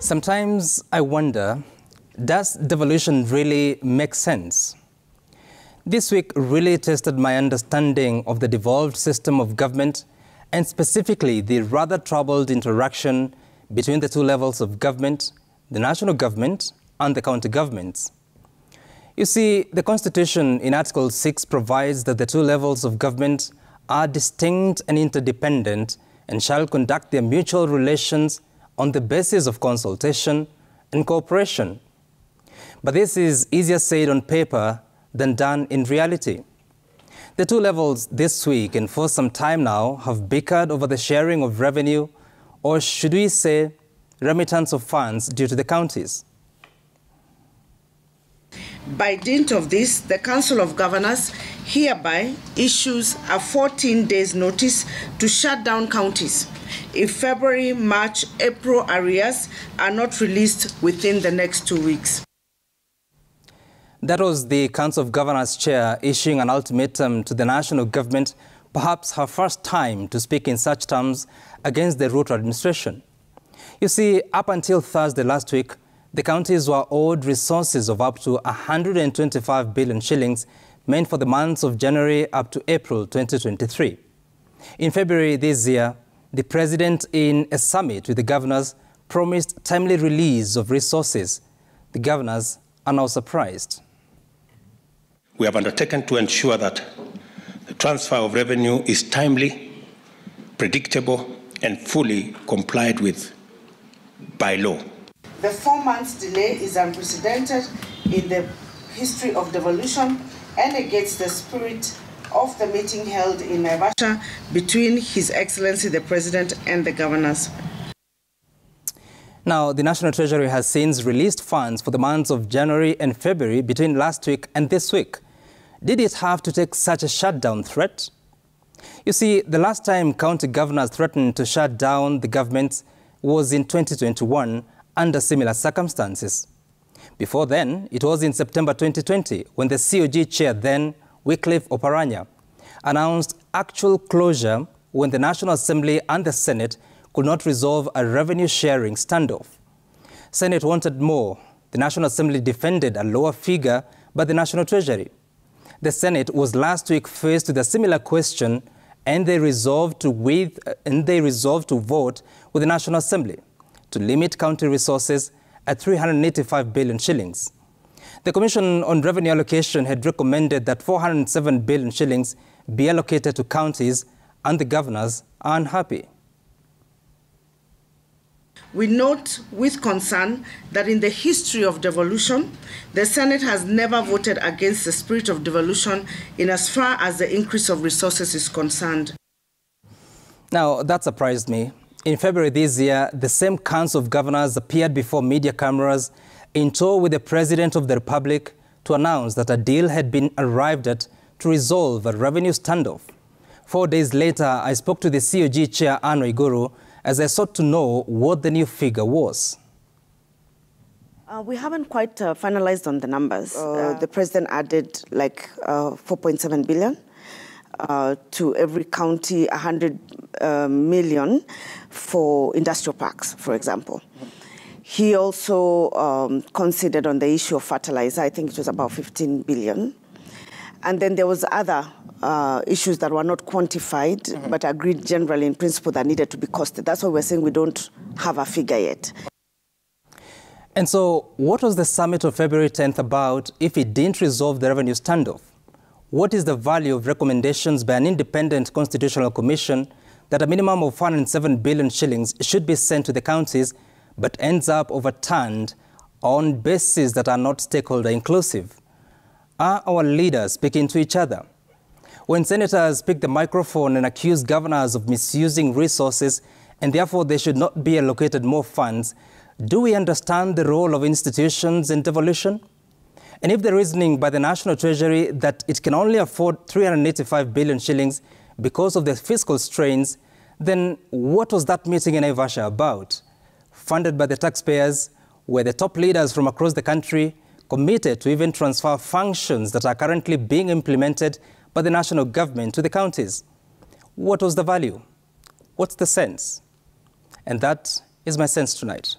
Sometimes I wonder, does devolution really make sense? This week really tested my understanding of the devolved system of government and specifically the rather troubled interaction between the two levels of government, the national government and the county governments. You see, the Constitution in Article 6 provides that the two levels of government are distinct and interdependent and shall conduct their mutual relations on the basis of consultation and cooperation. But this is easier said on paper than done in reality. The two levels this week and for some time now have bickered over the sharing of revenue, or should we say remittance of funds due to the counties. By dint of this, the Council of Governors hereby issues a 14 days notice to shut down counties if February, March, April arrears are not released within the next 2 weeks. That was the Council of Governors chair issuing an ultimatum to the national government, perhaps her first time to speak in such terms against the Ruto administration. You see, up until Thursday last week, the counties were owed resources of up to 125 billion shillings meant for the months of January up to April 2023. In February this year, the president, in a summit with the governors, promised timely release of resources. The governors are now surprised. We have undertaken to ensure that the transfer of revenue is timely, predictable, and fully complied with by law. The 4 months delay is unprecedented in the history of devolution and against the spirit of the meeting held in Naivasha between His Excellency the President and the governors. Now, the National Treasury has since released funds for the months of January and February between last week and this week. Did it have to take such a shutdown threat? You see, the last time county governors threatened to shut down the governments was in 2021 under similar circumstances. Before then, it was in September 2020 when the COG chair then, Wycliffe Oparanya, announced actual closure when the National Assembly and the Senate could not resolve a revenue-sharing standoff. Senate wanted more. The National Assembly defended a lower figure by the National Treasury. The Senate was last week faced with a similar question, and they resolved to vote with the National Assembly to limit county resources at 385 billion shillings. The Commission on Revenue Allocation had recommended that 407 billion shillings be allocated to counties, and the governors are unhappy. We note with concern that in the history of devolution, the Senate has never voted against the spirit of devolution in as far as the increase of resources is concerned. Now, that surprised me. In February this year, the same Council of Governors appeared before media cameras in tow with the President of the Republic to announce that a deal had been arrived at to resolve a revenue standoff. 4 days later, I spoke to the COG chair, Anne Waiguru, as I sought to know what the new figure was. We haven't quite finalized on the numbers. The President added like 4.7 billion. To every county, 100 million for industrial parks, for example. He also considered on the issue of fertilizer, I think it was about 15 billion. And then there was other issues that were not quantified, but agreed generally in principle that needed to be costed. That's why we're saying we don't have a figure yet. And so what was the summit of February 10th about if it didn't resolve the revenue standoff? What is the value of recommendations by an independent constitutional commission that a minimum of 407 billion shillings should be sent to the counties, but ends up overturned on bases that are not stakeholder inclusive? Are our leaders speaking to each other? When senators pick the microphone and accuse governors of misusing resources and therefore they should not be allocated more funds, do we understand the role of institutions in devolution? And if the reasoning by the National Treasury that it can only afford 385 billion shillings because of the fiscal strains, then what was that meeting in Naivasha about? Funded by the taxpayers, where the top leaders from across the country committed to even transfer functions that are currently being implemented by the national government to the counties. What was the value? What's the sense? And that is my sense tonight.